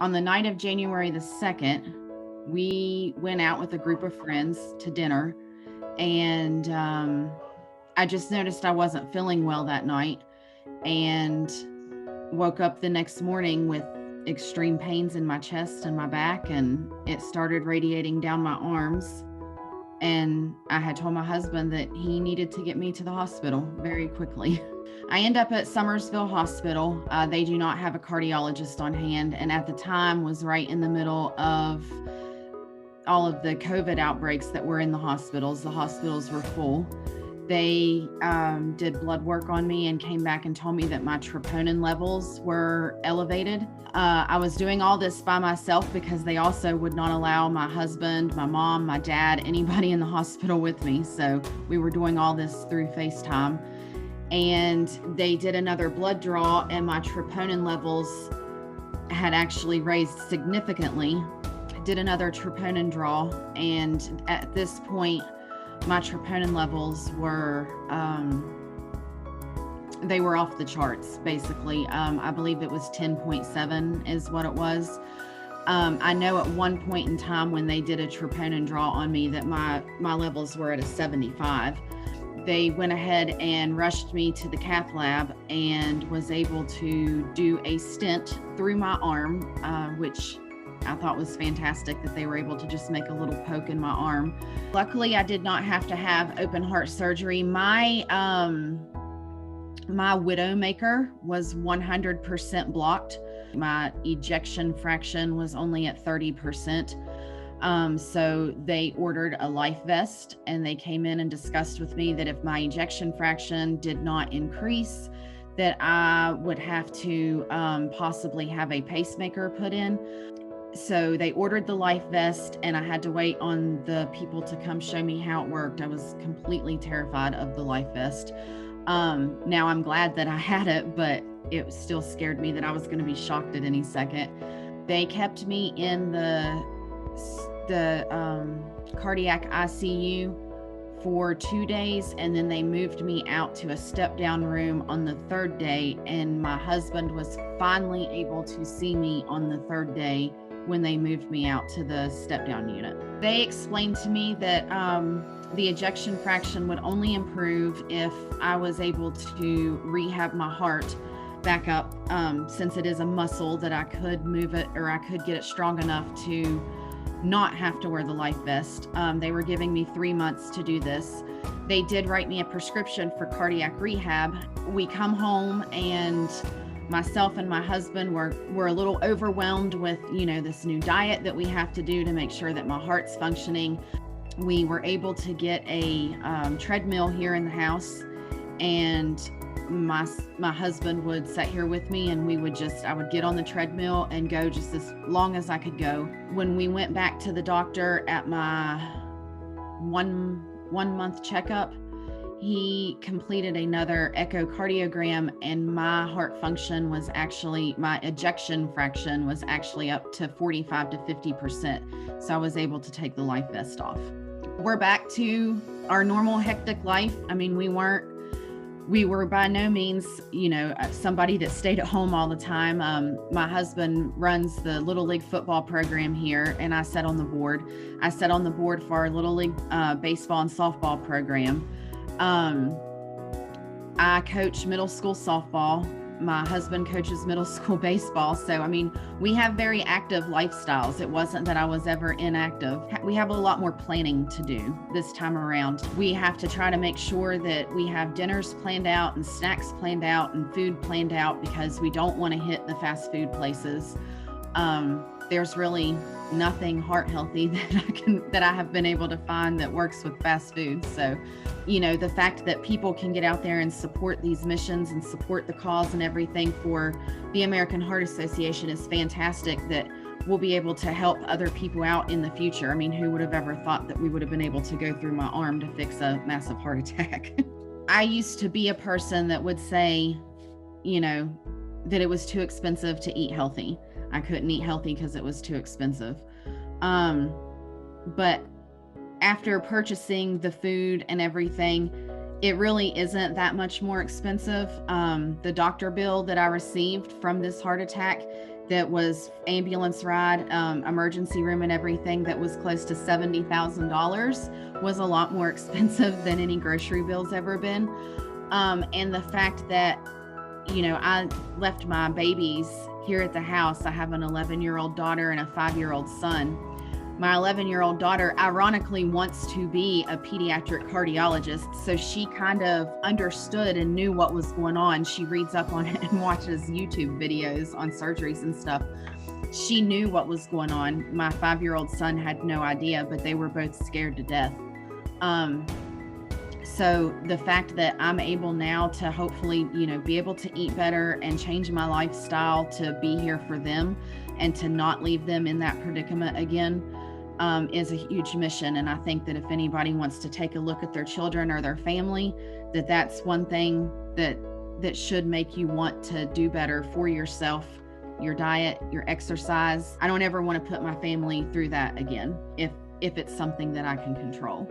On the night of January the 2nd, we went out with a group of friends to dinner, and I just noticed I wasn't feeling well that night and woke up the next morning with extreme pains in my chest and my back, and it started radiating down my arms. And I had told my husband that he needed to get me to the hospital very quickly. I end up at Summersville Hospital. They do not have a cardiologist on hand, and at the time was right in the middle of all of the COVID outbreaks that were in the hospitals. The hospitals were full. They did blood work on me and came back and told me that my troponin levels were elevated. I was doing all this by myself because they also would not allow my husband, my mom, my dad, anybody in the hospital with me. So we were doing all this through FaceTime. And they did another blood draw, and my troponin levels had actually raised significantly. Did another troponin draw, and at this point, my troponin levels were, they were off the charts, basically. I believe it was 10.7 is what it was. I know at one point in time when they did a troponin draw on me that my levels were at a 75. They went ahead and rushed me to the cath lab and was able to do a stent through my arm, which I thought was fantastic that they were able to just make a little poke in my arm. Luckily, I did not have to have open heart surgery. My widowmaker was 100% blocked. My ejection fraction was only at 30%. So they ordered a life vest, and they came in and discussed with me that if my ejection fraction did not increase, that I would have to possibly have a pacemaker put in. So they ordered the life vest, and I had to wait on the people to come show me how it worked. I was completely terrified of the life vest. Now I'm glad that I had it, but it still scared me that I was going to be shocked at any second. They kept me in the cardiac ICU for 2 days, and then they moved me out to a step down room on the third day, and my husband was finally able to see me on the third day when they moved me out to the step down unit. They explained to me that the ejection fraction would only improve if I was able to rehab my heart back up, since it is a muscle, that I could move it, or I could get it strong enough to not have to wear the life vest. They were giving me 3 months to do this. They did write me a prescription for cardiac rehab. We come home, and myself and my husband were a little overwhelmed with, this new diet that we have to do to make sure that my heart's functioning. We were able to get a treadmill here in the house, and my husband would sit here with me, and I would get on the treadmill and go just as long as I could go. When we went back to the doctor at my one month checkup, he completed another echocardiogram, and my heart function was actually, my ejection fraction was actually up to 45 to 50%. So I was able to take the life vest off. We're back to our normal hectic life. I mean, we were by no means, somebody that stayed at home all the time. My husband runs the Little League football program here, and I sat on the board. I sat on the board for our Little League baseball and softball program. I coach middle school softball. My husband coaches middle school baseball. So, we have very active lifestyles. It wasn't that I was ever inactive. We have a lot more planning to do this time around. We have to try to make sure that we have dinners planned out and snacks planned out and food planned out, because we don't want to hit the fast food places. There's really nothing heart healthy that I have been able to find that works with fast food. So, the fact that people can get out there and support these missions and support the cause and everything for the American Heart Association is fantastic, that we'll be able to help other people out in the future. Who would have ever thought that we would have been able to go through my arm to fix a massive heart attack? I used to be a person that would say, that it was too expensive to eat healthy. I couldn't eat healthy because it was too expensive. But after purchasing the food and everything, It really isn't that much more expensive. The doctor bill that I received from this heart attack, that was ambulance ride, emergency room and everything, that was close to $70,000, was a lot more expensive than any grocery bill's ever been. And the fact that, I left my babies here at the house. I have an 11-year-old daughter and a 5-year-old son. My 11-year-old daughter, ironically, wants to be a pediatric cardiologist, so she kind of understood and knew what was going on. She reads up on it and watches YouTube videos on surgeries and stuff. She knew what was going on. My 5-year-old son had no idea, but they were both scared to death. So the fact that I'm able now to hopefully, be able to eat better and change my lifestyle to be here for them and to not leave them in that predicament again, is a huge mission. And I think that if anybody wants to take a look at their children or their family, that's one thing that should make you want to do better for yourself, your diet, your exercise. I don't ever want to put my family through that again if it's something that I can control.